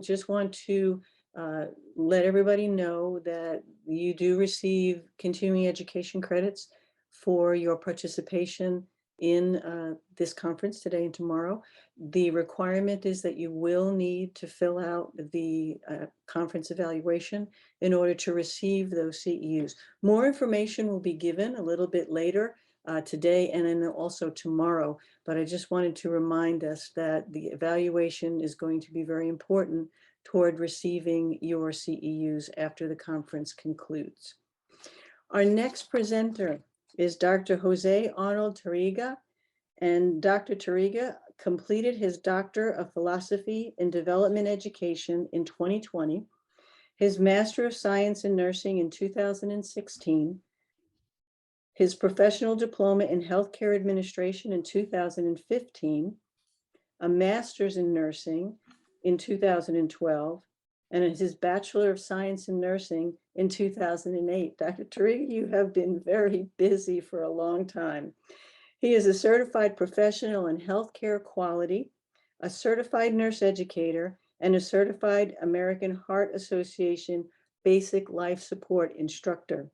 just want to let everybody know that you do receive continuing education credits for your participation in this conference today and tomorrow. The requirement is that you will need to fill out the conference evaluation in order to receive those CEUs. More information will be given a little bit later today and then also tomorrow, but I just wanted to remind us that the evaluation is going to be very important toward receiving your CEUs after the conference concludes. Our next presenter is Dr. Jose Arnold Tariga, and Dr. Tariga completed his Doctor of Philosophy in Development Education in 2020, his Master of Science in Nursing in 2016, his professional diploma in healthcare administration in 2015, a master's in nursing in 2012, and his Bachelor of Science in Nursing in 2008. Dr. Tariga, you have been very busy for a long time. He is a certified professional in healthcare quality, a certified nurse educator, and a certified American Heart Association basic life support instructor.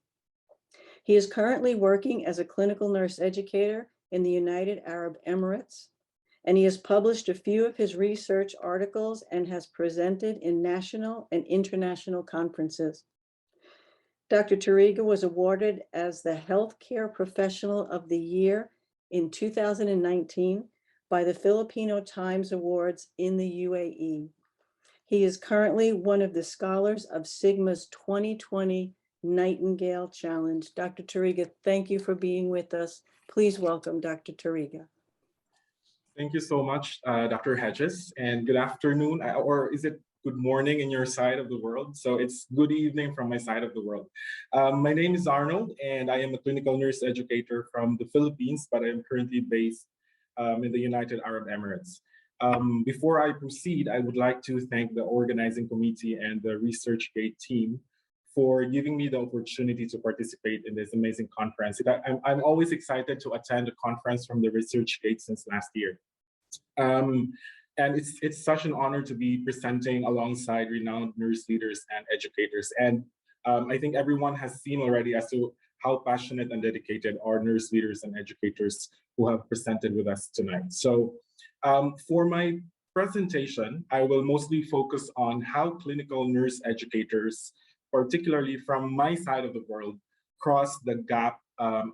He is currently working as a clinical nurse educator in the United Arab Emirates, and he has published a few of his research articles and has presented in national and international conferences. Dr. Tariga was awarded as the Healthcare Professional of the Year in 2019 by the Filipino Times Awards in the UAE. He is currently one of the scholars of Sigma's 2020 Nightingale Challenge. Dr. Tariga, thank you for being with us. Please welcome Dr. Tariga. Thank you so much, Dr. Hedges, and good afternoon, or is it good morning in your side of the world? So it's good evening from my side of the world. My name is Arnold, and I am a clinical nurse educator from the Philippines, but I am currently based in the United Arab Emirates. Before I proceed, I would like to thank the organizing committee and the ResearchGate team for giving me the opportunity to participate in this amazing conference. I'm always excited to attend a conference from the ResearchGate since last year. And it's such an honor to be presenting alongside renowned nurse leaders and educators. And I think everyone has seen already as to how passionate and dedicated our nurse leaders and educators who have presented with us tonight. So for my presentation, I will mostly focus on how clinical nurse educators, particularly from my side of the world, cross the gap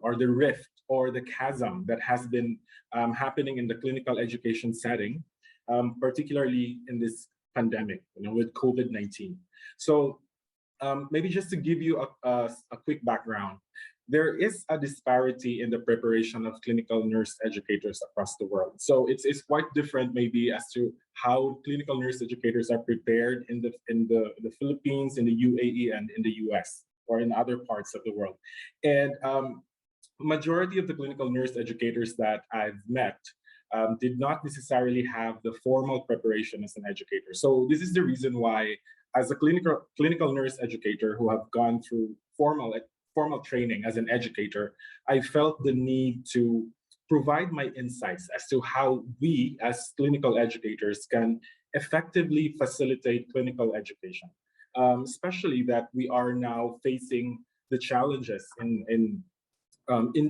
or the rift or the chasm that has been happening in the clinical education setting, particularly in this pandemic, with COVID-19. So maybe just to give you a quick background, there is a disparity in the preparation of clinical nurse educators across the world. So it's quite different maybe as to how clinical nurse educators are prepared in the Philippines, in the UAE, and in the US, or in other parts of the world. And majority of the clinical nurse educators that I've met did not necessarily have the formal preparation as an educator. So this is the reason why, as a clinical nurse educator who have gone through formal training as an educator, I felt the need to provide my insights as to how we as clinical educators can effectively facilitate clinical education, especially that we are now facing the challenges in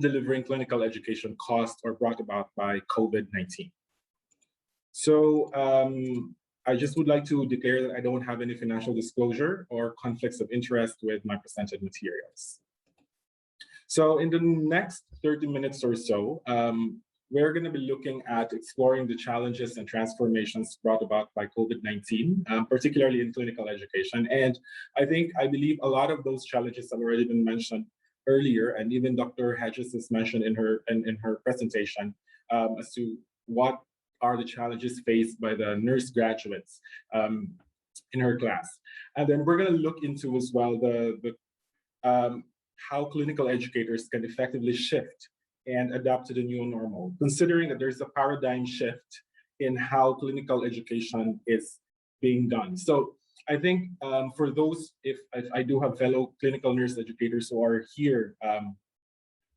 delivering clinical education caused or brought about by COVID-19. So I just would like to declare that I don't have any financial disclosure or conflicts of interest with my presented materials. So in the next 30 minutes or so, we're going to be looking at exploring the challenges and transformations brought about by COVID-19, particularly in clinical education. And I believe a lot of those challenges have already been mentioned earlier, and even Dr. Hedges has mentioned in her presentation as to what are the challenges faced by the nurse graduates in her class. And then we're going to look into as well how clinical educators can effectively shift and adapt to the new normal, considering that there's a paradigm shift in how clinical education is being done. So I think for those, if I do have fellow clinical nurse educators who are here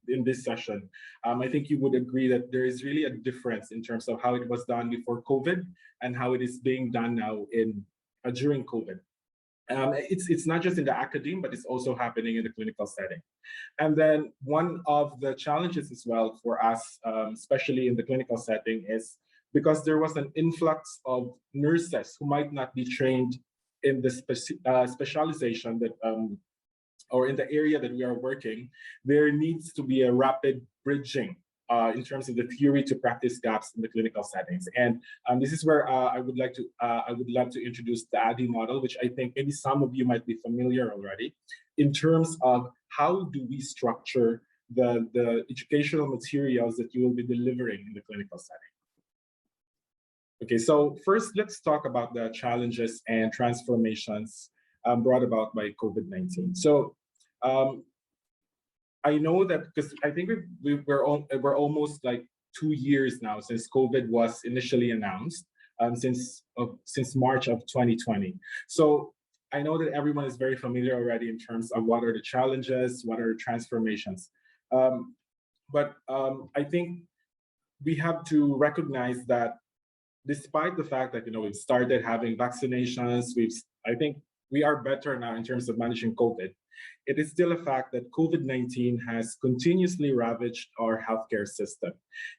in this session, I think you would agree that there is really a difference in terms of how it was done before COVID and how it is being done now in during COVID. It's not just in the academe, but it's also happening in the clinical setting. And then one of the challenges as well for us, especially in the clinical setting, is because there was an influx of nurses who might not be trained in the specialization that or in the area that we are working, there needs to be a rapid bridging in terms of the theory to practice gaps in the clinical settings. And this is where I would love to introduce the ADDI model, which I think maybe some of you might be familiar already, in terms of how do we structure the educational materials that you will be delivering in the clinical setting. Okay, so first let's talk about the challenges and transformations brought about by COVID-19. So I know that because I think we're almost like 2 years now since COVID was initially announced, since March of 2020. So I know that everyone is very familiar already in terms of what are the challenges, what are the transformations. But I think we have to recognize that despite the fact that we've started having vaccinations, I think we are better now in terms of managing COVID. It is still a fact that COVID-19 has continuously ravaged our healthcare system.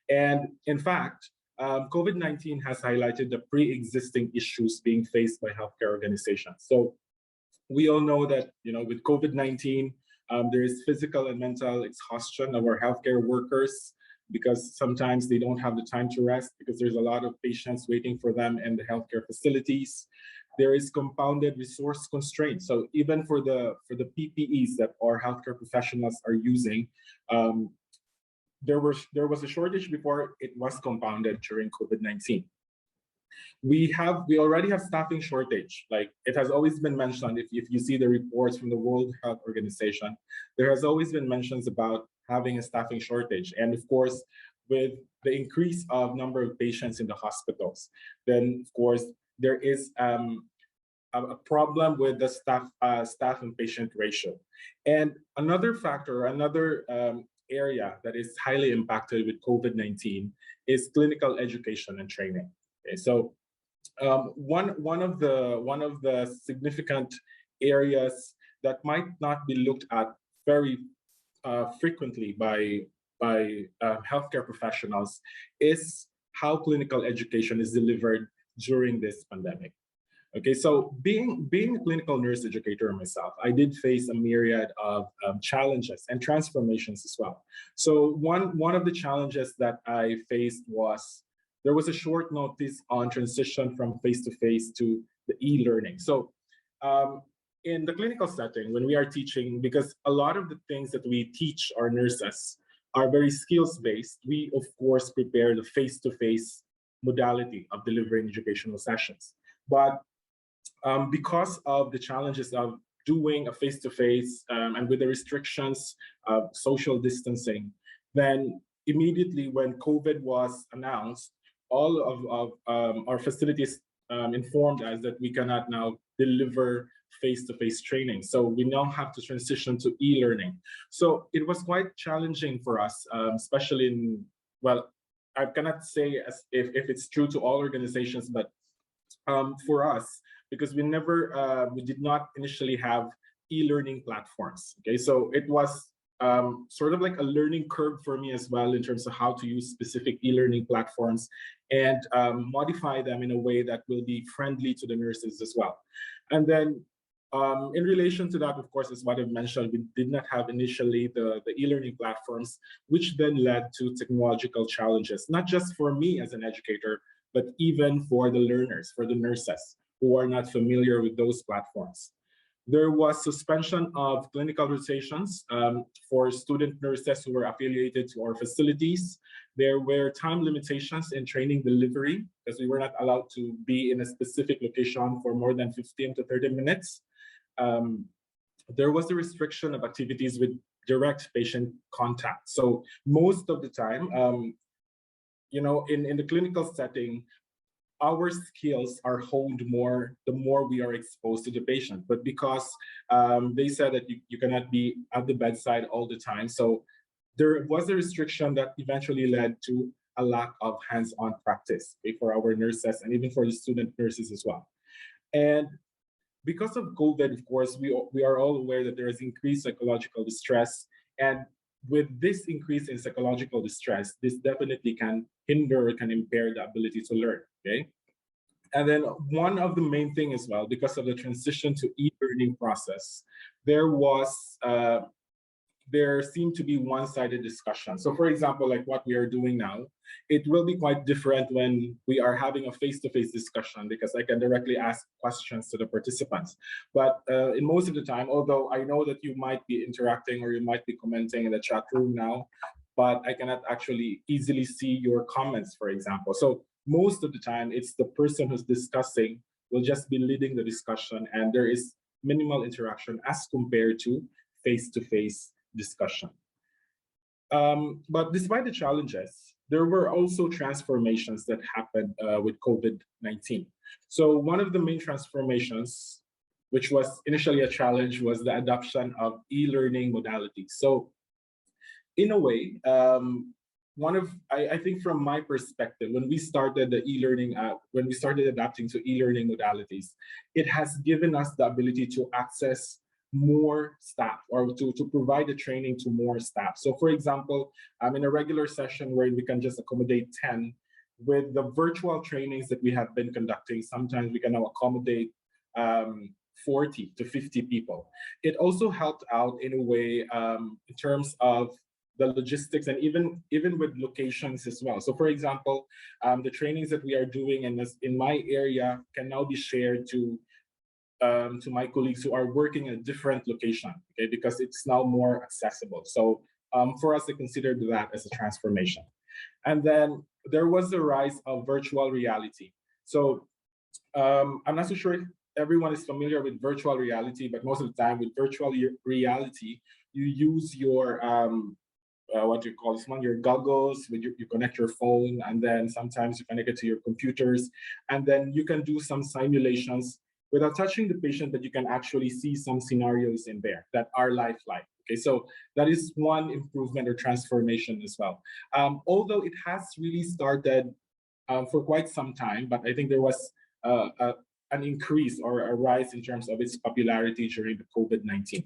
And in fact, COVID-19 has highlighted the pre-existing issues being faced by healthcare organizations. So we all know that with COVID-19, there is physical and mental exhaustion of our healthcare workers, because sometimes they don't have the time to rest because there's a lot of patients waiting for them in the healthcare facilities. There is compounded resource constraints. So even for the PPEs that our healthcare professionals are using, there was a shortage before it was compounded during COVID-19. We already have staffing shortage. Like it has always been mentioned, if you see the reports from the World Health Organization, there has always been mentions about having a staffing shortage. And of course, with the increase of number of patients in the hospitals, then of course there is a problem with the staff and patient ratio. And another factor, another area that is highly impacted with COVID-19 is clinical education and training. Okay, so one of the significant areas that might not be looked at very frequently by healthcare professionals is how clinical education is delivered during this pandemic. Okay, so being a clinical nurse educator myself, I did face a myriad of challenges and transformations as well. So one of the challenges that I faced was there was a short notice on transition from face-to-face to the e-learning. So in the clinical setting, when we are teaching, because a lot of the things that we teach our nurses are very skills-based, we of course prepare the face-to-face modality of delivering educational sessions. But because of the challenges of doing a face-to-face and with the restrictions of social distancing, then immediately when COVID was announced, all of our facilities informed us that we cannot now deliver face-to-face training. So we now have to transition to e-learning. So it was quite challenging for us, especially well, I cannot say if it's true to all organizations, but for us, because we did not initially have e-learning platforms. Okay, so it was sort of like a learning curve for me as well in terms of how to use specific e-learning platforms and modify them in a way that will be friendly to the nurses as well. And then in relation to that, of course, as what I've mentioned, we did not have initially the e-learning platforms, which then led to technological challenges, not just for me as an educator, but even for the learners, for the nurses who are not familiar with those platforms. There was suspension of clinical rotations for student nurses who were affiliated to our facilities. There were time limitations in training delivery because we were not allowed to be in a specific location for more than 15 to 30 minutes. There was a restriction of activities with direct patient contact. So most of the time, in the clinical setting, our skills are honed more the more we are exposed to the patient. But because they said that you cannot be at the bedside all the time, so there was a restriction that eventually led to a lack of hands-on practice, okay, for our nurses and even for the student nurses as well. And because of COVID, of course, we are all aware that there is increased psychological distress. And with this increase in psychological distress, this definitely can hinder, can impair the ability to learn, okay? And then one of the main thing as well, because of the transition to e-learning process, there was there seemed to be one-sided discussion. So for example, like what we are doing now, it will be quite different when we are having a face-to-face discussion, because I can directly ask questions to the participants. But in most of the time, although I know that you might be interacting or you might be commenting in the chat room now, but I cannot actually easily see your comments, for example. So most of the time, it's the person who's discussing will just be leading the discussion, and there is minimal interaction as compared to face-to-face discussion. But despite the challenges, there were also transformations that happened with COVID-19. So one of the main transformations, which was initially a challenge, was the adoption of e-learning modalities. So in a way, I think from my perspective, when we started the e-learning, when we started adapting to e-learning modalities, it has given us the ability to access more staff, or to provide the training to more staff. So for example, in a regular session where we can just accommodate 10, with the virtual trainings that we have been conducting, sometimes we can now accommodate 40 to 50 people. It also helped out in a way in terms of the logistics, and even with locations as well. So for example, the trainings that we are doing in my area can now be shared to my colleagues who are working in a different location, okay, because it's now more accessible. So for us to consider that as a transformation. And then there was the rise of virtual reality. So I'm not so sure if everyone is familiar with virtual reality, but most of the time with virtual reality, you use your what do you call this one? Your goggles, you connect your phone, and then sometimes you connect it to your computers, and then you can do some simulations without touching the patient, but you can actually see some scenarios in there that are lifelike. Okay, so that is one improvement or transformation as well. Although it has really started for quite some time, but I think there was an increase or a rise in terms of its popularity during the COVID-19.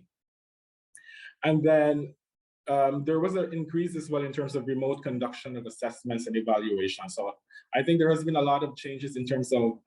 And then there was an increase as well in terms of remote conduction of assessments and evaluation. So I think there has been a lot of changes in terms of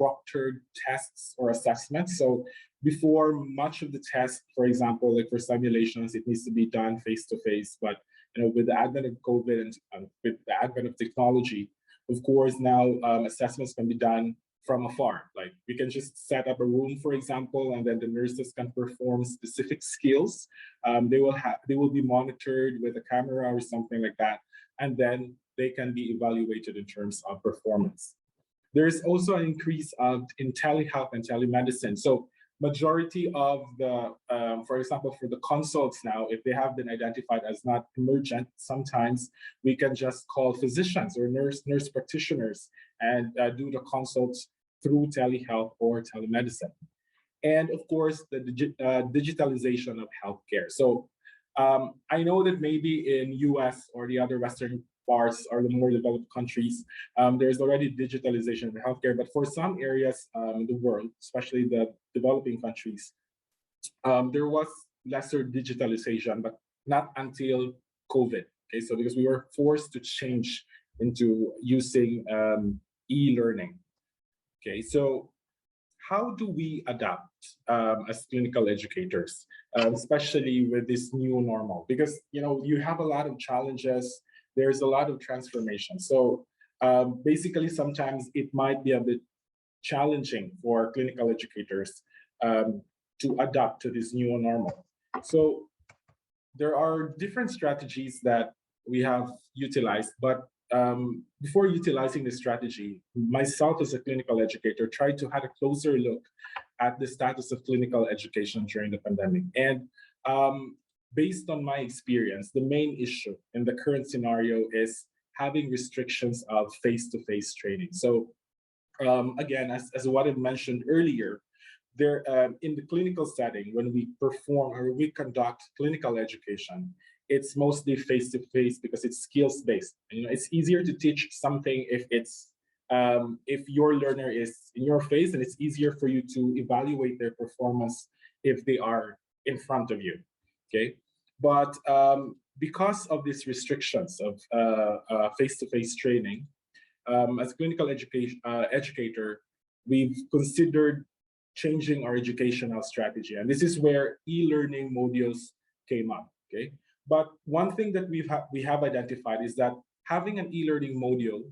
proctored tests or assessments. So before, much of the test, for example, like for simulations, it needs to be done face-to-face. But with the advent of COVID and with the advent of technology, of course, now assessments can be done from afar. Like we can just set up a room, for example, and then the nurses can perform specific skills. They will be monitored with a camera or something like that, and then they can be evaluated in terms of performance. There's also an increase in telehealth and telemedicine. So majority of the, for example, for the consults now, if they have been identified as not emergent, sometimes we can just call physicians or nurse practitioners and do the consults through telehealth or telemedicine. And of course, the digitalization of healthcare. So I know that maybe in US or the other Western parts or the more developed countries, there's already digitalization of healthcare, but for some areas in the world, especially the developing countries, there was lesser digitalization, but not until COVID. Okay, so because we were forced to change into using e-learning. Okay, so how do we adapt as clinical educators, especially with this new normal? Because you have a lot of challenges. There's a lot of transformation. So basically, sometimes it might be a bit challenging for clinical educators to adapt to this new normal. So there are different strategies that we have utilized, but before utilizing the strategy, myself as a clinical educator tried to have a closer look at the status of clinical education during the pandemic. And based on my experience, the main issue in the current scenario is having restrictions of face-to-face training. So again, as what I mentioned earlier, there in the clinical setting, when we perform or we conduct clinical education, it's mostly face-to-face because it's skills-based. It's easier to teach something if it's if your learner is in your face, and it's easier for you to evaluate their performance if they are in front of you, okay? But because of these restrictions of face-to-face training, as a clinical educator, we've considered changing our educational strategy. And this is where e-learning modules came up, okay? But one thing that we have identified is that having an e-learning module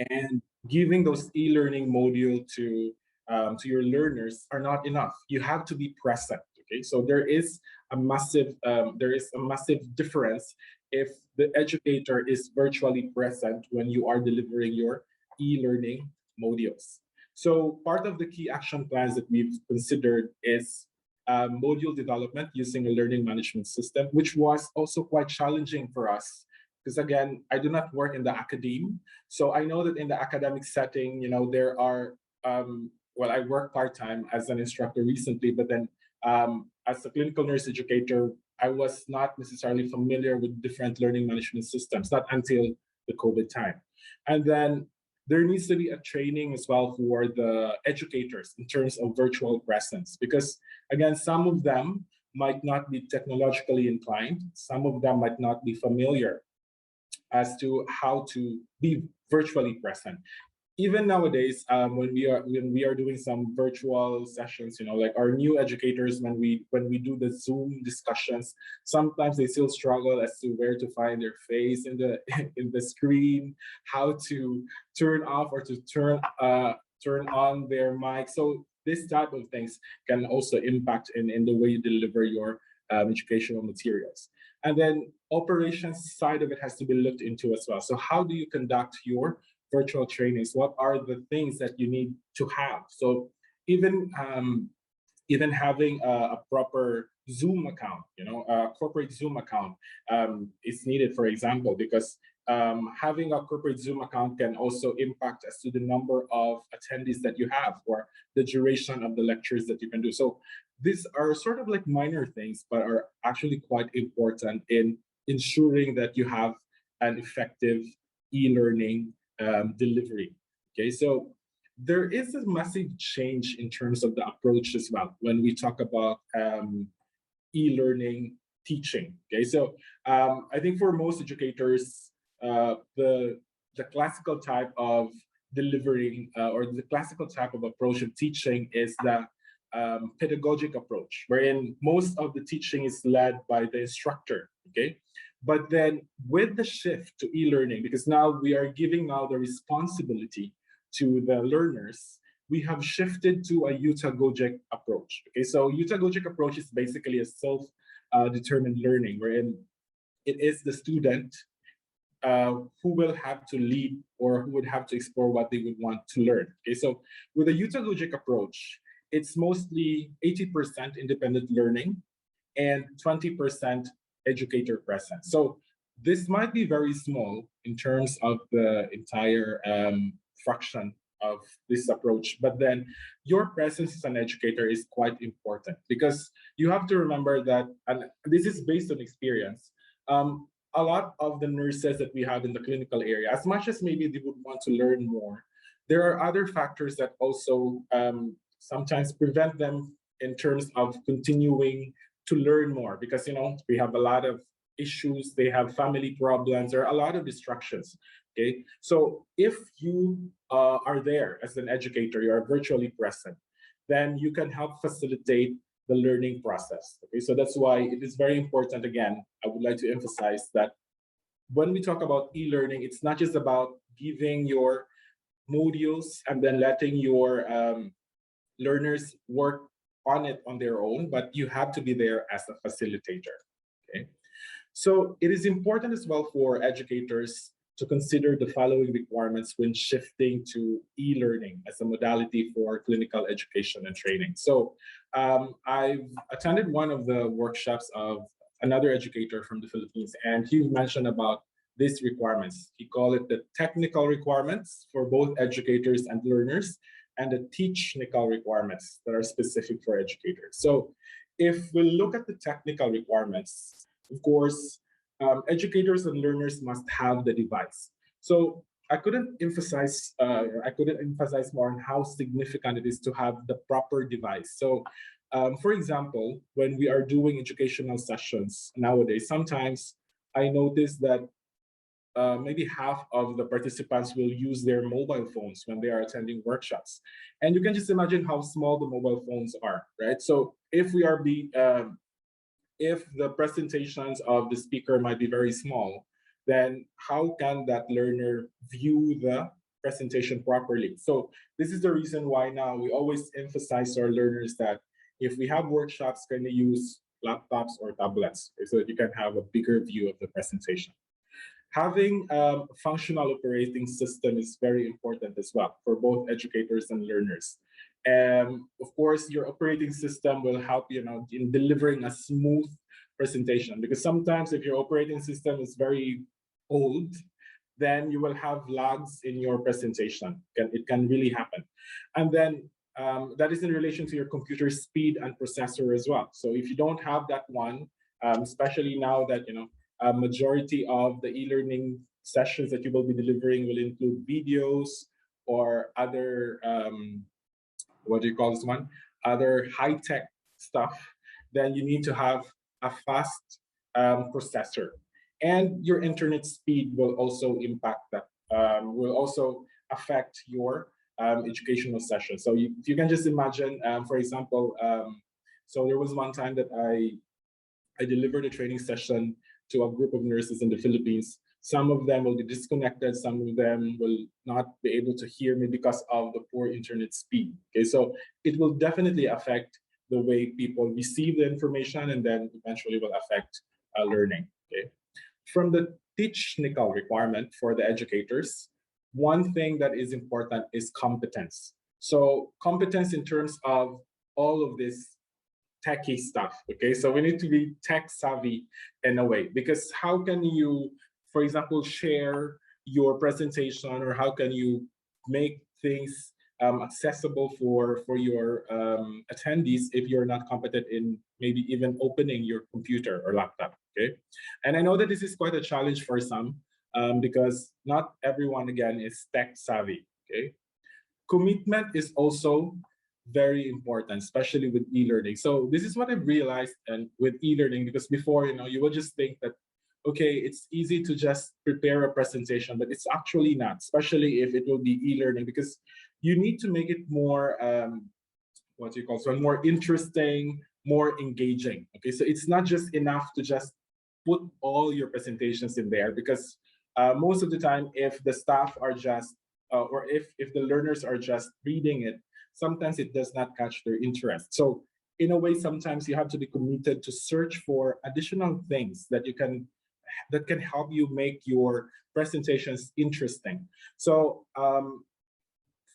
and giving those e-learning module to your learners are not enough. You have to be present. Okay, so there is a massive difference if the educator is virtually present when you are delivering your e-learning modules. So part of the key action plans that we've considered is module development using a learning management system, which was also quite challenging for us because again, I do not work in the academe. So I know that in the academic setting, you know, there are, well, I work part-time as an instructor recently, but then as a clinical nurse educator, I was not necessarily familiar with different learning management systems, not until the COVID time. And then there needs to be a training as well for the educators in terms of virtual presence, because again, some of them might not be technologically inclined. Some of them might not be familiar as to how to be virtually present. Even nowadays, when we are doing some virtual sessions, you know, like our new educators, when we do the Zoom discussions, sometimes they still struggle as to where to find their face in the in the screen, how to turn off or to turn on their mic. So this type of things can also impact in the way you deliver your educational materials. And then operations side of it has to be looked into as well. So how do you conduct your virtual trainings? What are the things that you need to have? So even even having a proper Zoom account, you know, a corporate Zoom account is needed, for example, because having a corporate Zoom account can also impact as to the number of attendees that you have or the duration of the lectures that you can do. So these are sort of like minor things, but are actually quite important in ensuring that you have an effective e-learning delivery. Okay, so there is a massive change in terms of the approach as well when we talk about e-learning teaching. Okay, so I think for most educators, the classical type of delivering or the classical type of approach of teaching is the pedagogic approach, wherein most of the teaching is led by the instructor. Okay, but then with the shift to e-learning, because now we are giving now the responsibility to the learners, we have shifted to a utagogic approach. Okay, so utagogic approach is basically a self-determined learning, wherein it is the student who will have to lead or who would have to explore what they would want to learn. Okay, so with a utagogic approach, it's mostly 80% independent learning and 20% educator presence. So this might be very small in terms of the entire fraction of this approach, but then your presence as an educator is quite important because you have to remember that, and this is based on experience, a lot of the nurses that we have in the clinical area, as much as maybe they would want to learn more, there are other factors that also sometimes prevent them in terms of continuing to learn more, because you know we have a lot of issues, they have family problems, there are a lot of distractions. Okay, so if you are there as an educator, you are virtually present, then you can help facilitate the learning process. Okay, so that's why it is very important. Again, I would like to emphasize that when we talk about e-learning, it's not just about giving your modules and then letting your learners work on it on their own, but you have to be there as a facilitator. Okay, so it is important as well for educators to consider the following requirements when shifting to e-learning as a modality for clinical education and training. So I've attended one of the workshops of another educator from the Philippines, and he mentioned about these requirements. He called it the technical requirements for both educators and learners, and the technical requirements that are specific for educators. So if we look at the technical requirements, of course, educators and learners must have the device. So I couldn't emphasize more on how significant it is to have the proper device. So, for example, when we are doing educational sessions nowadays, sometimes I notice that maybe half of the participants will use their mobile phones when they are attending workshops. And you can just imagine how small the mobile phones are, right? So if the presentations of the speaker might be very small, then how can that learner view the presentation properly? So this is the reason why now we always emphasize to our learners that if we have workshops, can you use laptops or tablets, okay, so that you can have a bigger view of the presentation. Having a functional operating system is very important as well for both educators and learners. And of course, your operating system will help in delivering a smooth presentation, because sometimes if your operating system is very old, then you will have lags in your presentation. It can really happen. And then that is in relation to your computer speed and processor as well. So if you don't have that one, especially now that a majority of the e-learning sessions that you will be delivering will include videos or other what do you call this one? Other high-tech stuff, then you need to have a fast processor. And your internet speed will also impact that, will also affect your educational session. So if you can just imagine, for example, so there was one time that I delivered a training session to a group of nurses in the Philippines. Some of them will be disconnected, some of them will not be able to hear me because of the poor internet speed. Okay, so it will definitely affect the way people receive the information, and then eventually will affect learning. Okay, from the technical requirement for the educators, one thing that is important is competence. So competence in terms of all of this techie stuff. Okay, so we need to be tech savvy in a way, because how can you, for example, share your presentation, or how can you make things accessible for your attendees if you're not competent in maybe even opening your computer or laptop? Okay, and I know that this is quite a challenge for some, because not everyone again is tech savvy. Okay, commitment is also very important, especially with e-learning. So this is what I've realized, and with e-learning, because before, you would just think that, okay, it's easy to just prepare a presentation, but it's actually not, especially if it will be e-learning, because you need to make it more, more interesting, more engaging. Okay, so it's not just enough to just put all your presentations in there, because most of the time, if the staff are just, or if the learners are just reading it, sometimes it does not catch their interest. So in a way, sometimes you have to be committed to search for additional things that can help you make your presentations interesting. So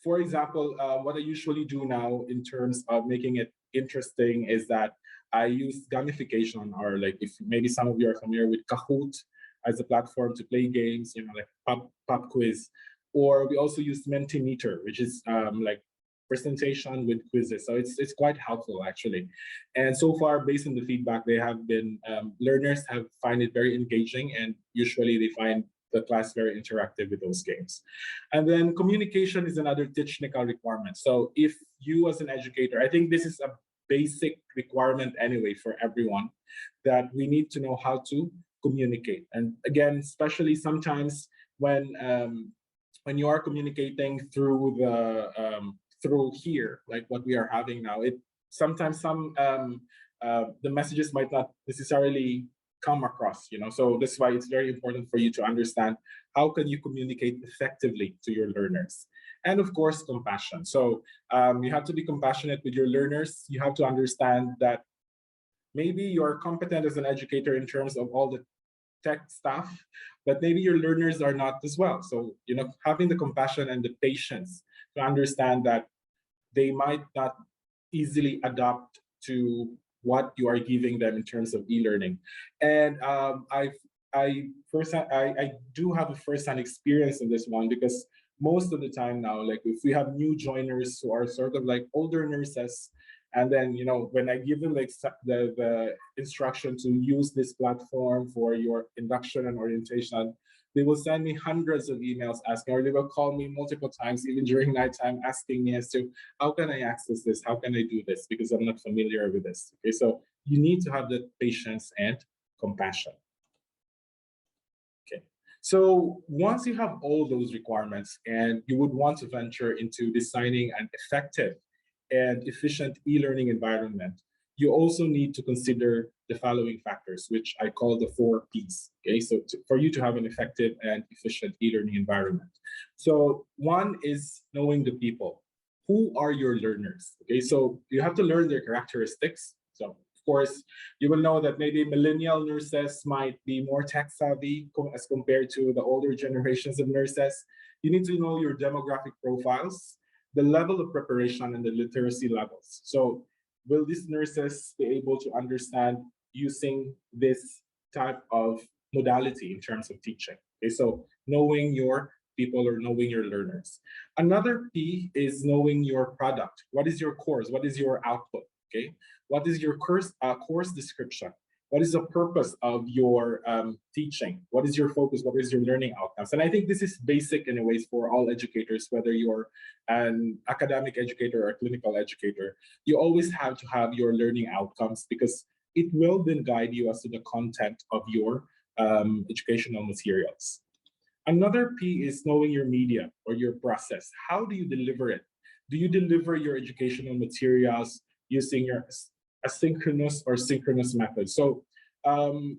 for example, what I usually do now in terms of making it interesting is that I use gamification, or like if maybe some of you are familiar with Kahoot as a platform to play games, like pop quiz, or we also use Mentimeter, which is like presentation with quizzes. So it's quite helpful actually. And so far, based on the feedback, they have been learners have find it very engaging, and usually they find the class very interactive with those games. And then communication is another technical requirement. So if you as an educator, I think this is a basic requirement anyway for everyone, that we need to know how to communicate. And again, especially sometimes when you are communicating through through here, like what we are having now, it sometimes the messages might not necessarily come across, so that's why it's very important for you to understand how can you communicate effectively to your learners. And of course, compassion. So you have to be compassionate with your learners. You have to understand that maybe you're competent as an educator in terms of all the tech stuff, but maybe your learners are not as well. So having the compassion and the patience to understand that they might not easily adapt to what you are giving them in terms of e-learning. And I do have a first-hand experience in this one, because most of the time now, like if we have new joiners who are sort of like older nurses, and then when I give them like the instruction to use this platform for your induction and orientation, they will send me hundreds of emails asking, or they will call me multiple times, even during nighttime, asking me as to how can I access this? How can I do this? Because I'm not familiar with this. Okay, so you need to have that patience and compassion. Okay. So once you have all those requirements and you would want to venture into designing an effective and efficient e-learning environment, you also need to consider the following factors, which I call the 4 Ps. Okay, so for you to have an effective and efficient e-learning environment. So one is knowing the people. Who are your learners? Okay, so you have to learn their characteristics. So of course, you will know that maybe millennial nurses might be more tech savvy as compared to the older generations of nurses. You need to know your demographic profiles, the level of preparation, and the literacy levels. So will these nurses be able to understand using this type of modality in terms of teaching? Okay, so knowing your people or knowing your learners. Another P is knowing your product. What is your course? What is your output? Okay, what is your course description? What is the purpose of your teaching? What is your focus? What is your learning outcomes? And I think this is basic in a ways for all educators, whether you're an academic educator or a clinical educator. You always have to have your learning outcomes because it will then guide you as to the content of your educational materials. Another P is knowing your media or your process. How do you deliver it? Do you deliver your educational materials using your asynchronous or synchronous methods? So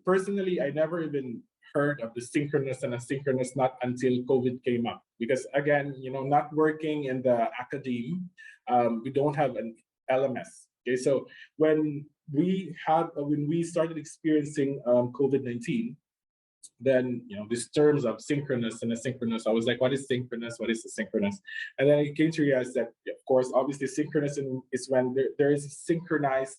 personally, I never even heard of the synchronous and asynchronous not until COVID came up. Because again, not working in the academe, we don't have an LMS. Okay, so when we started experiencing COVID-19, then these terms of synchronous and asynchronous, I was like, what is synchronous, what is asynchronous? And then I came to realize that, of course, obviously synchronous is when there is a synchronized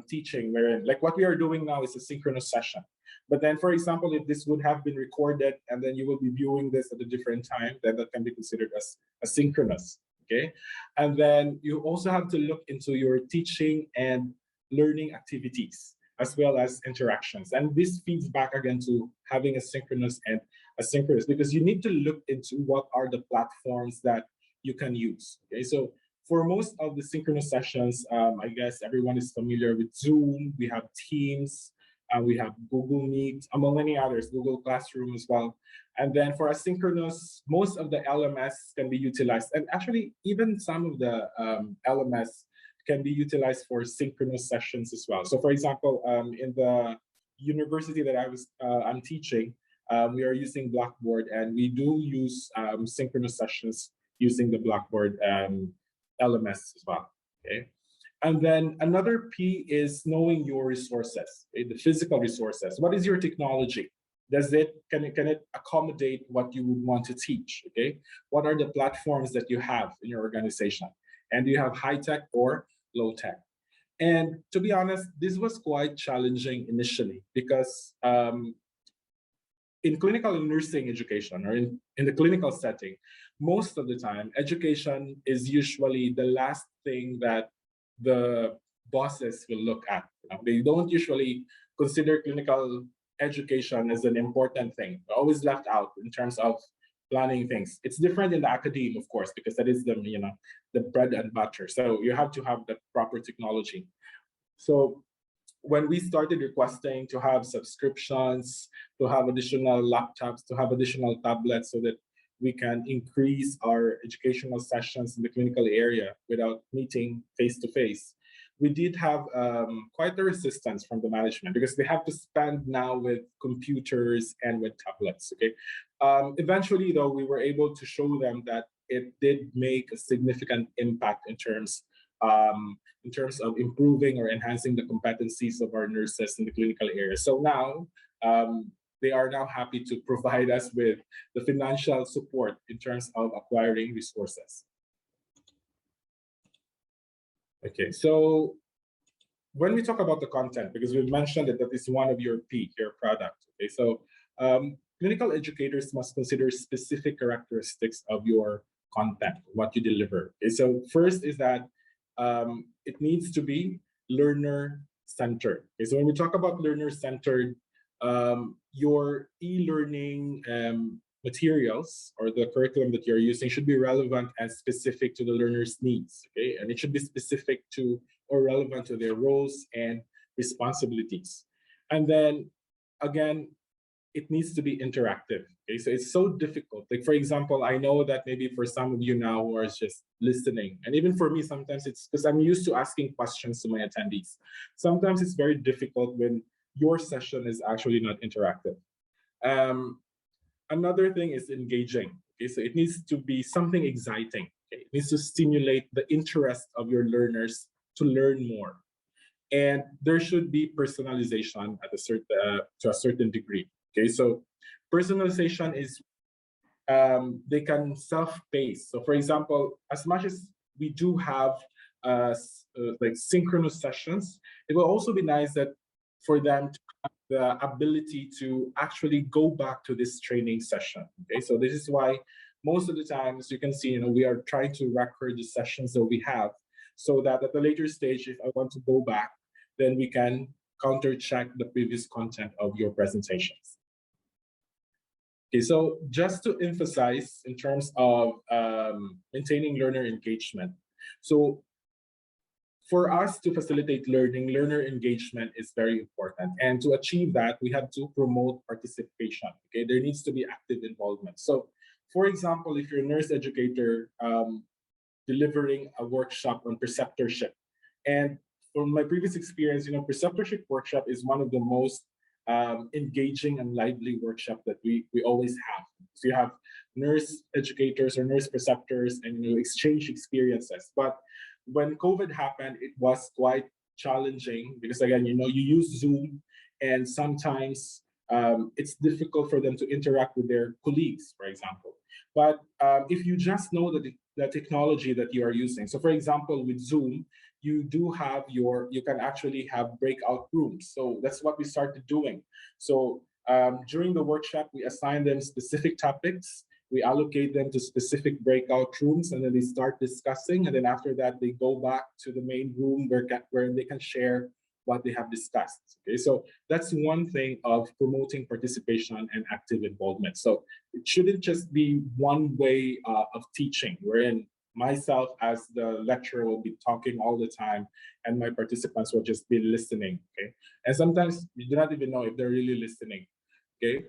teaching, wherein like what we are doing now is a synchronous session. But then, for example, if this would have been recorded and then you will be viewing this at a different time, then that can be considered as asynchronous. Okay, and then you also have to look into your teaching and learning activities as well as interactions. And this feeds back again to having a synchronous and asynchronous, because you need to look into what are the platforms that you can use. Okay, so for most of the synchronous sessions, I guess everyone is familiar with Zoom, we have Teams, we have Google Meet, among many others, Google Classroom as well. And then for asynchronous, most of the LMS can be utilized. And actually, even some of the LMS can be utilized for synchronous sessions as well. So for example, in the university that I'm teaching, we are using Blackboard, and we do use synchronous sessions using the Blackboard LMS as well. Okay. And then another P is knowing your resources, okay? The physical resources. What is your technology? Can it accommodate what you would want to teach? Okay. What are the platforms that you have in your organization? And do you have high tech or low tech? And to be honest, this was quite challenging initially because in clinical nursing education, or in the clinical setting, most of the time, education is usually the last thing that the bosses will look at. They don't usually consider clinical education as an important thing. They're always left out in terms of planning things. It's different in the academe, of course, because that is the bread and butter. So you have to have the proper technology. So when we started requesting to have subscriptions, to have additional laptops, to have additional tablets so that we can increase our educational sessions in the clinical area without meeting face-to-face, we did have quite a resistance from the management because they have to spend now with computers and with tablets, okay? Eventually, though, we were able to show them that it did make a significant impact in terms of improving or enhancing the competencies of our nurses in the clinical area. So now, they are now happy to provide us with the financial support in terms of acquiring resources. Okay, so when we talk about the content, because we've mentioned that is one of your P, your product. Okay, so clinical educators must consider specific characteristics of your content, what you deliver. Okay, so first is that it needs to be learner-centered. Okay, so when we talk about learner-centered, your e-learning materials or the curriculum that you're using should be relevant and specific to the learner's needs, okay? And it should be specific to or relevant to their roles and responsibilities. And then again, it needs to be interactive. Okay, so it's so difficult. Like for example, I know that maybe for some of you now who are just listening, and even for me, sometimes it's because I'm used to asking questions to my attendees. Sometimes it's very difficult when your session is actually not interactive. Another thing is engaging. Okay, so it needs to be something exciting. Okay? It needs to stimulate the interest of your learners to learn more. And there should be personalization at a certain to a certain degree. Okay, so personalization is they can self-pace. So for example, as much as we do have like synchronous sessions, it will also be nice that for them to have the ability to actually go back to this training session. Okay, so this is why most of the times you can see, we are trying to record the sessions that we have so that at a later stage, if I want to go back, then we can counter check the previous content of your presentations. Okay, so just to emphasize in terms of maintaining learner engagement. So for us to facilitate learning, learner engagement is very important. And to achieve that, we have to promote participation. Okay, there needs to be active involvement. So for example, if you're a nurse educator delivering a workshop on preceptorship, and from my previous experience, preceptorship workshop is one of the most engaging and lively workshop that we always have. So you have nurse educators or nurse preceptors and exchange experiences. But when COVID happened, it was quite challenging because again, you use Zoom and sometimes it's difficult for them to interact with their colleagues, for example. But if you just know the technology that you are using, so for example, with Zoom, you can actually have breakout rooms. So that's what we started doing. So during the workshop, we assign them specific topics. We allocate them to specific breakout rooms, and then they start discussing. And then after that, they go back to the main room where they can share what they have discussed. Okay, so that's one thing of promoting participation and active involvement. So it shouldn't just be one way of teaching, wherein myself as the lecturer will be talking all the time and my participants will just be listening. Okay, and sometimes you do not even know if they're really listening. Okay,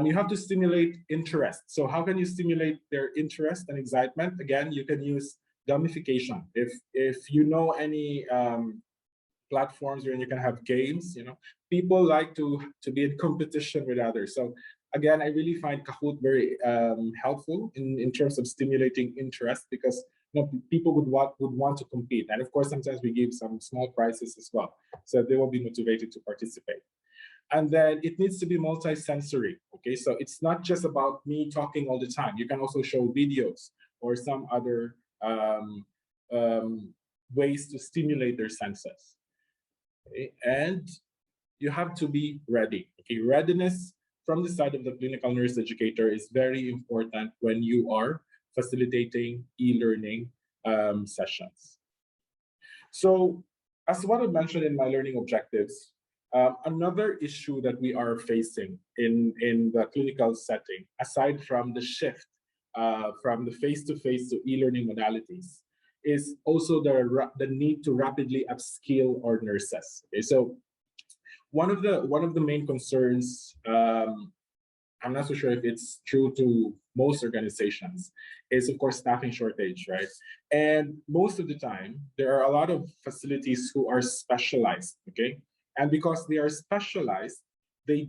you have to stimulate interest. So how can you stimulate their interest and excitement? Again, you can use gamification. If you know any platforms where you can have games, people like to be in competition with others. So again, I really find Kahoot very helpful in terms of stimulating interest because people would want to compete. And of course, sometimes we give some small prizes as well. So they will be motivated to participate. And then it needs to be multi-sensory. Okay, so it's not just about me talking all the time. You can also show videos or some other ways to stimulate their senses. Okay? And you have to be ready. Okay, readiness from the side of the clinical nurse educator is very important when you are facilitating e-learning sessions. So as what I mentioned in my learning objectives, another issue that we are facing in the clinical setting, aside from the shift from the face-to-face to e-learning modalities, is also the need to rapidly upskill our nurses. Okay, so one of the main concerns, I'm not so sure if it's true to most organizations, is of course staffing shortage, right? And most of the time, there are a lot of facilities who are specialized, okay? And because they are specialized, they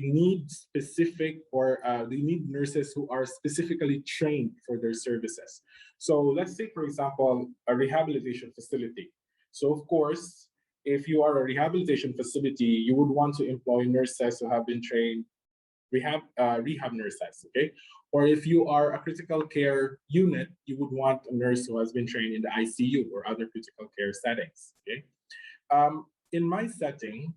need specific or they need nurses who are specifically trained for their services. So let's say, for example, a rehabilitation facility. So of course, if you are a rehabilitation facility, you would want to employ nurses who have been trained rehab nurses, okay? Or if you are a critical care unit, you would want a nurse who has been trained in the ICU or other critical care settings, okay? In my setting,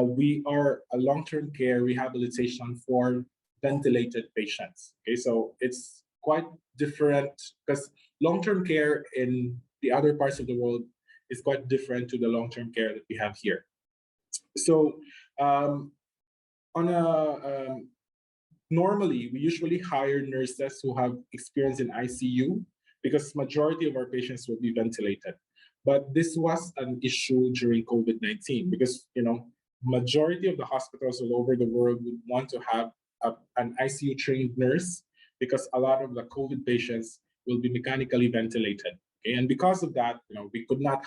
we are a long-term care rehabilitation for ventilated patients, okay? So it's quite different because long-term care in the other parts of the world is quite different to the long-term care that we have here. So on a normally, we usually hire nurses who have experience in ICU because majority of our patients will be ventilated. But this was an issue during COVID-19 because, majority of the hospitals all over the world would want to have an ICU trained nurse because a lot of the COVID patients will be mechanically ventilated. Okay? And because of that, we could not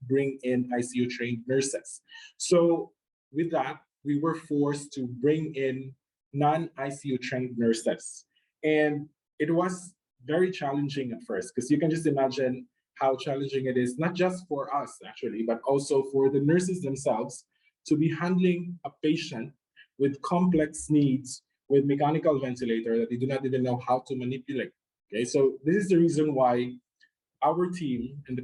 bring in ICU trained nurses. So with that, we were forced to bring in non-ICU trained nurses. And it was very challenging at first, because you can just imagine how challenging it is, not just for us actually, but also for the nurses themselves to be handling a patient with complex needs with mechanical ventilator that they do not even know how to manipulate. Okay, so this is the reason why our team and the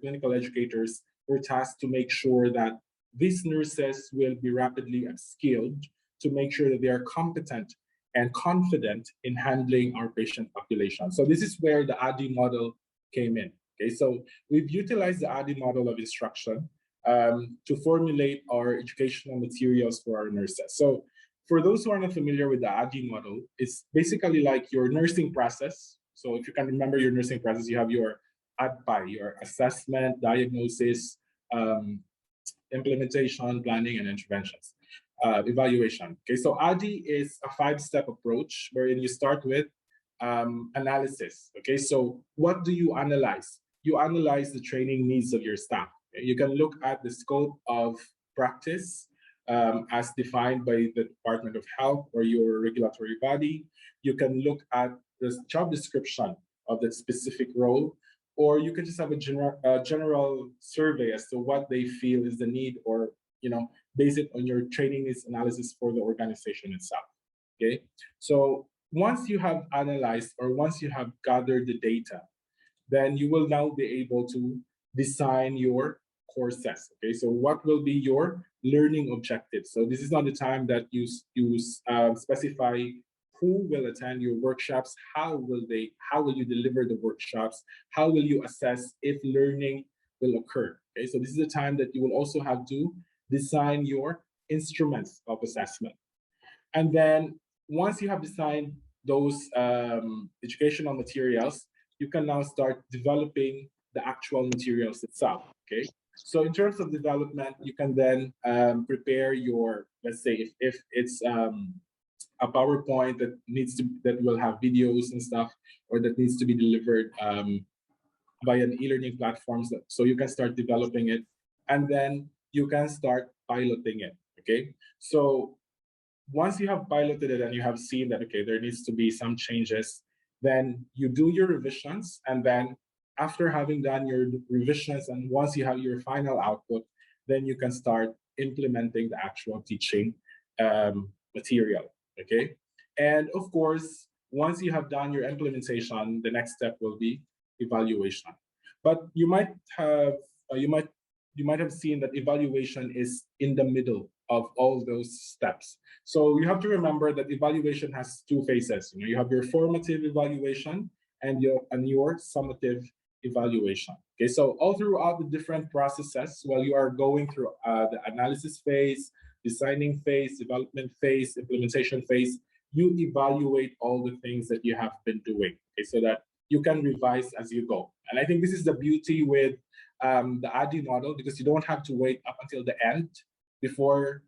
clinical educators were tasked to make sure that these nurses will be rapidly skilled to make sure that they are competent and confident in handling our patient population. So this is where the ADI model came in. Okay, so we've utilized the ADI model of instruction to formulate our educational materials for our nurses. So for those who are not familiar with the ADI model, it's basically like your nursing process. So if you can remember your nursing process, you have your ADPI, your assessment, diagnosis, implementation, planning, and interventions, evaluation. Okay, so ADI is a 5-step approach wherein you start with analysis. Okay, so what do you analyze? You analyze the training needs of your staff. Okay? You can look at the scope of practice as defined by the Department of Health or your regulatory body. You can look at the job description of that specific role, or you can just have a general survey as to what they feel is the need, or base it on your training needs analysis for the organization itself. Okay, so once you have analyzed or once you have gathered the data, then you will now be able to design your courses. Okay, so what will be your learning objectives? So this is not the time that you specify who will attend your workshops, how will you deliver the workshops, how will you assess if learning will occur. Okay, so this is the time that you will also have to design your instruments of assessment. And then once you have designed those educational materials, you can now start developing the actual materials itself. Okay, so in terms of development, you can then prepare your, let's say if it's a PowerPoint that will have videos and stuff, or that needs to be delivered by an e-learning platform, so you can start developing it, and then you can start piloting it. Okay, so once you have piloted it and you have seen that, okay, there needs to be some changes, then you do your revisions. And then after having done your revisions, and once you have your final output, then you can start implementing the actual teaching material. Okay, and of course, once you have done your implementation, the next step will be evaluation. But you might have seen that evaluation is in the middle of all those steps. So you have to remember that evaluation has 2 phases. You have your formative evaluation and your summative evaluation. Okay, so all throughout the different processes, while you are going through the analysis phase, designing phase, development phase, implementation phase, you evaluate all the things that you have been doing, okay, so that you can revise as you go. And I think this is the beauty with the ADI model, because you don't have to wait up until the end before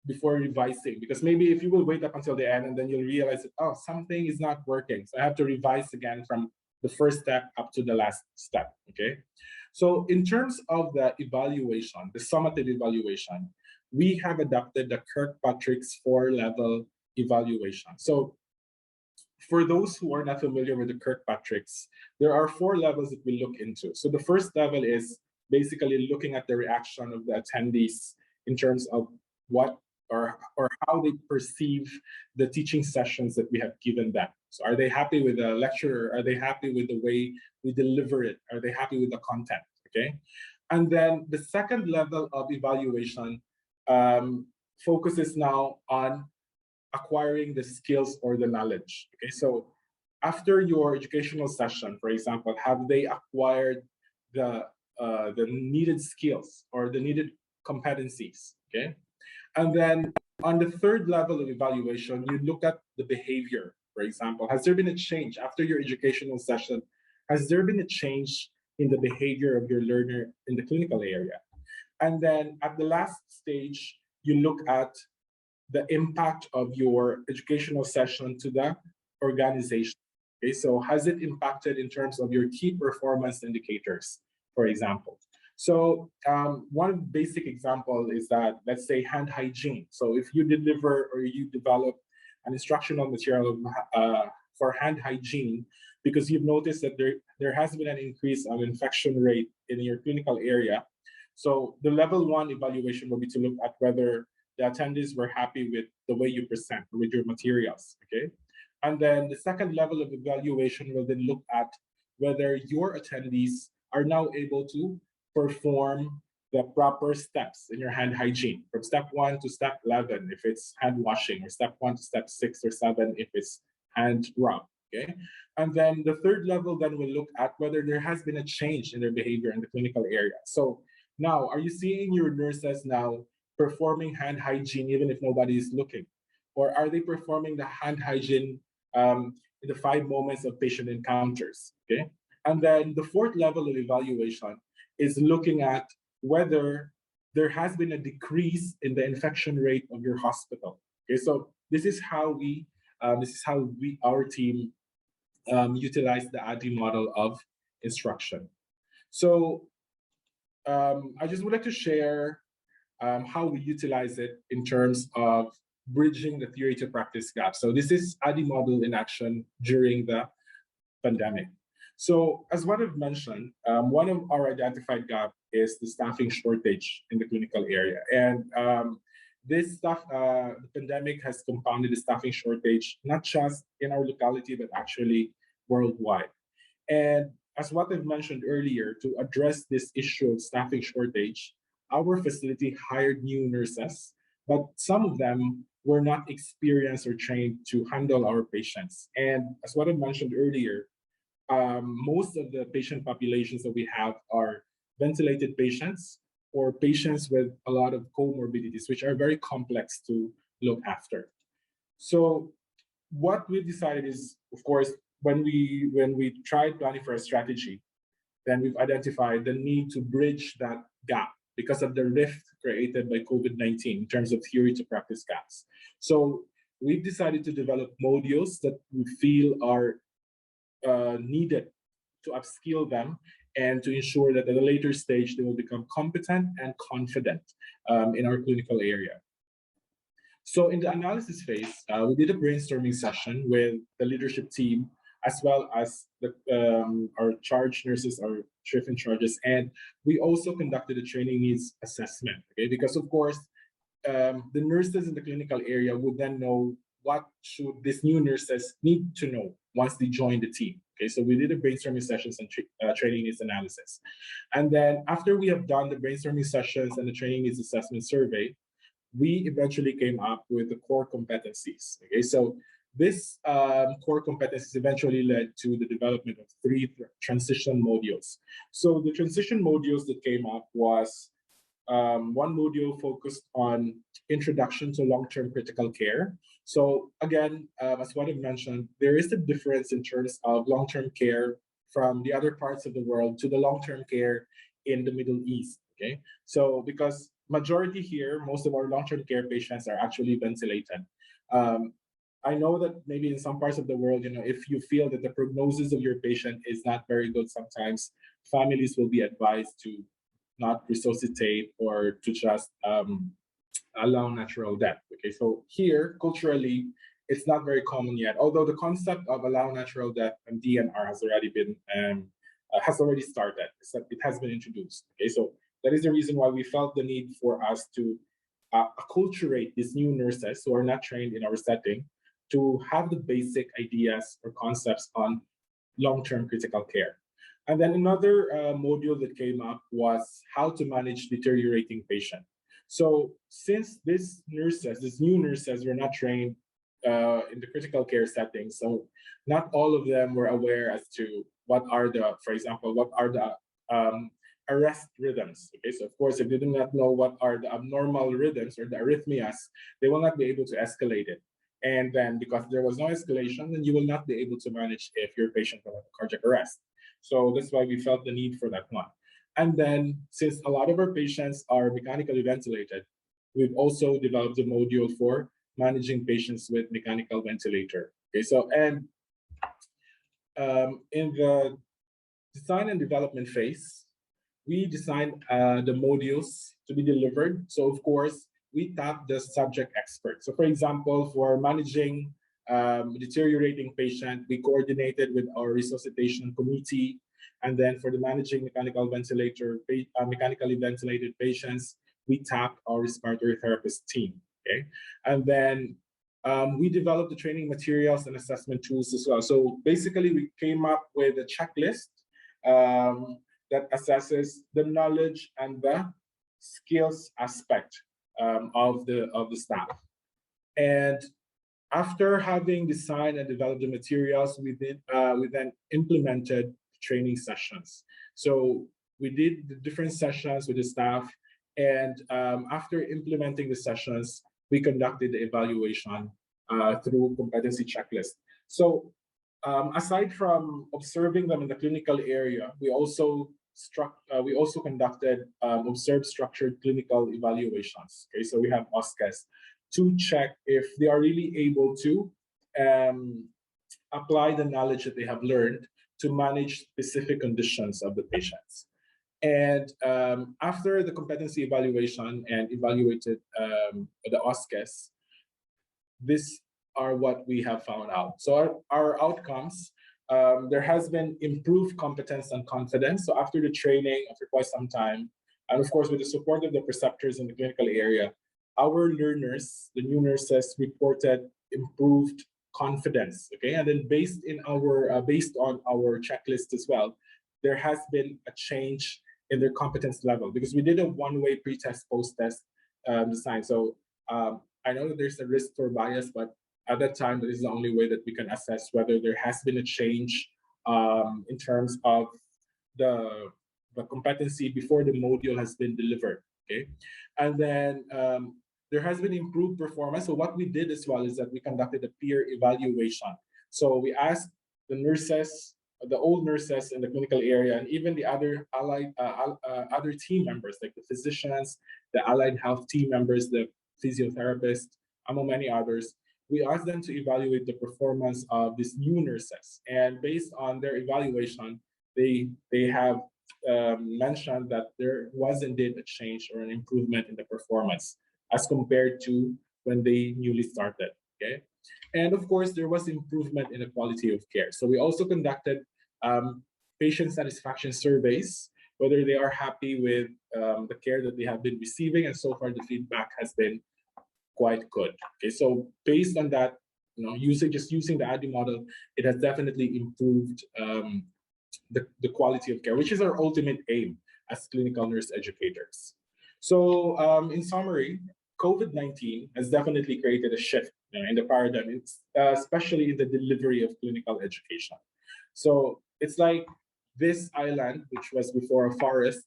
revising. Because maybe if you will wait up until the end and then you'll realize that, oh, something is not working, so I have to revise again from the first step up to the last step. Okay, so in terms of the evaluation, the summative evaluation, we have adopted the Kirkpatrick's 4-level evaluation. So for those who are not familiar with the Kirkpatrick's, there are 4 levels that we look into. So the first level is basically looking at the reaction of the attendees in terms of what or how they perceive the teaching sessions that we have given them. So are they happy with the lecture? Are they happy with the way we deliver it? Are they happy with the content? Okay. And then the second level of evaluation focuses now on acquiring the skills or the knowledge. Okay, so after your educational session, for example, have they acquired the needed skills or the needed competencies? Okay, and then On the third level of evaluation, you look at the behavior. For example, has there been a change after your educational session? Has there been a change in the behavior of your learner in the clinical area? And then at the last stage, you look at the impact of your educational session to the organization. Okay, so has it impacted in terms of your key performance indicators, for example? So one basic example is that, let's say, hand hygiene. So if you deliver or you develop an instructional material for hand hygiene, because you've noticed that there has been an increase of infection rate in your clinical area. So the level one evaluation will be to look at whether the attendees were happy with the way you present, with your materials, okay? And then the second level of evaluation will then look at whether your attendees are now able to perform the proper steps in your hand hygiene, from step 1 to step 11 if it's hand washing, or step 1 to step 6 or 7 if it's hand rub, okay? And then the third level then will look at whether there has been a change in their behavior in the clinical area. So now, are you seeing your nurses now performing hand hygiene even if nobody is looking? Or are they performing the hand hygiene in the 5 moments of patient encounters, okay? And then the fourth level of evaluation is looking at whether there has been a decrease in the infection rate of your hospital. Okay, so this is how our team utilize the ADI model of instruction. So I just would like to share how we utilize it in terms of bridging the theory to practice gap. So this is ADI model in action during the pandemic. So as what I've mentioned, one of our identified gap is the staffing shortage in the clinical area. And the pandemic has compounded the staffing shortage, not just in our locality, but actually worldwide. And as what I've mentioned earlier, to address this issue of staffing shortage, our facility hired new nurses, but some of them were not experienced or trained to handle our patients. And as what I mentioned earlier, most of the patient populations that we have are ventilated patients or patients with a lot of comorbidities, which are very complex to look after. So what we decided is, of course, when we tried planning for a strategy, then we've identified the need to bridge that gap because of the rift created by COVID-19 in terms of theory to practice gaps. So we've decided to develop modules that we feel are needed to upskill them and to ensure that at a later stage they will become competent and confident in our clinical area. So in the analysis phase, we did a brainstorming session with the leadership team, as well as our charge nurses, our shift in charges, and we also conducted a training needs assessment, okay? Because of course, the nurses in the clinical area would then know what should these new nurses need to know once they join the team. Okay, so we did a brainstorming sessions and training needs analysis. And then after we have done the brainstorming sessions and the training needs assessment survey, we eventually came up with the core competencies. Okay, so this core competencies eventually led to the development of 3 transition modules. So the transition modules that came up was one module focused on introduction to long-term critical care. So again, as what I've mentioned, there is a difference in terms of long-term care from the other parts of the world to the long-term care in the Middle East, okay? So because majority here, most of our long-term care patients are actually ventilated. I know that maybe in some parts of the world, if you feel that the prognosis of your patient is not very good, sometimes families will be advised to not resuscitate or to just allow natural death. Okay, so here, culturally, it's not very common yet, although the concept of allow natural death and DNR has already started. It has been introduced. Okay, so that is the reason why we felt the need for us to acculturate these new nurses who are not trained in our setting to have the basic ideas or concepts on long-term critical care. And then another module that came up was how to manage deteriorating patient. So since these new nurses were not trained in the critical care setting, so not all of them were aware as to for example, what are the arrest rhythms. Okay, so of course, if they do not know what are the abnormal rhythms or the arrhythmias, they will not be able to escalate it. And then because there was no escalation, then you will not be able to manage if your patient will have a cardiac arrest. So that's why we felt the need for that one. And then since a lot of our patients are mechanically ventilated, we've also developed a module for managing patients with mechanical ventilator. Okay, so and in the design and development phase, we designed the modules to be delivered. So of course, we tap the subject expert. So for example, for managing deteriorating patient, we coordinated with our resuscitation committee. And then for the managing mechanically ventilated patients, we tap our respiratory therapist team, okay? And then we developed the training materials and assessment tools as well. So basically we came up with a checklist that assesses the knowledge and the skills aspect of the staff. And after having designed and developed the materials, we then implemented training sessions. So we did the different sessions with the staff, and after implementing the sessions, we conducted the evaluation through competency checklist. So aside from observing them in the clinical area, we also conducted observed structured clinical evaluations. Okay, so we have OSCEs to check if they are really able to apply the knowledge that they have learned to manage specific conditions of the patients. And after the competency evaluation and evaluated the OSCEs, these are what we have found out. So our outcomes, there has been improved competence and confidence. So after the training, after quite some time, and of course with the support of the preceptors in the clinical area, our learners, the new nurses, reported improved confidence. Okay, and then based on our checklist as well, there has been a change in their competence level because we did a one-way pre-test, post-test design. So I know that there's a risk for bias, but at that time, that is the only way that we can assess whether there has been a change in terms of the competency before the module has been delivered. Okay, and then there has been improved performance. So what we did as well is that we conducted a peer evaluation. So we asked the nurses, the old nurses in the clinical area, and even the other other team members, like the physicians, the allied health team members, the physiotherapists, among many others. We asked them to evaluate the performance of these new nurses, and based on their evaluation, they have mentioned that there was indeed a change or an improvement in the performance as compared to when they newly started. Okay, and of course there was improvement in the quality of care. So we also conducted patient satisfaction surveys, whether they are happy with the care that they have been receiving, and so far the feedback has been quite good. Okay, so based on that, using the ADDI model, it has definitely improved the quality of care, which is our ultimate aim as clinical nurse educators. So in summary, COVID-19 has definitely created a shift in the paradigm, especially in the delivery of clinical education. So it's like this island, which was before a forest,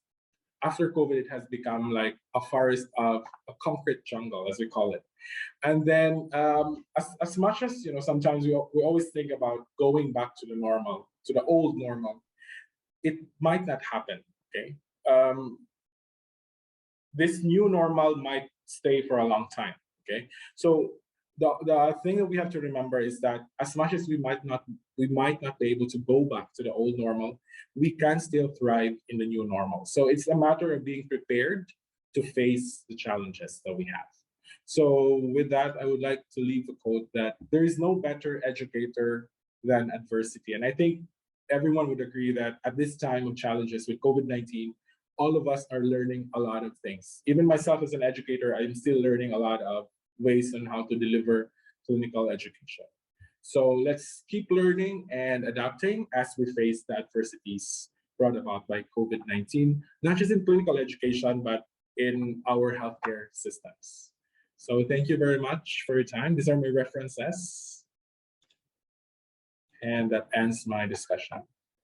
after COVID, it has become like a forest of a concrete jungle, as we call it. And then as much as, sometimes we always think about going back to the normal, to the old normal, it might not happen, okay? This new normal might stay for a long time, okay? So the thing that we have to remember is that as much as we might not be able to go back to the old normal, we can still thrive in the new normal. So it's a matter of being prepared to face the challenges that we have. So with that, I would like to leave a quote that there is no better educator than adversity. And I think everyone would agree that at this time of challenges with COVID-19, all of us are learning a lot of things. Even myself as an educator, I'm still learning a lot of ways on how to deliver clinical education. So let's keep learning and adapting as we face the adversities brought about by COVID-19, not just in clinical education, but in our healthcare systems. So thank you very much for your time. These are my references. And that ends my discussion.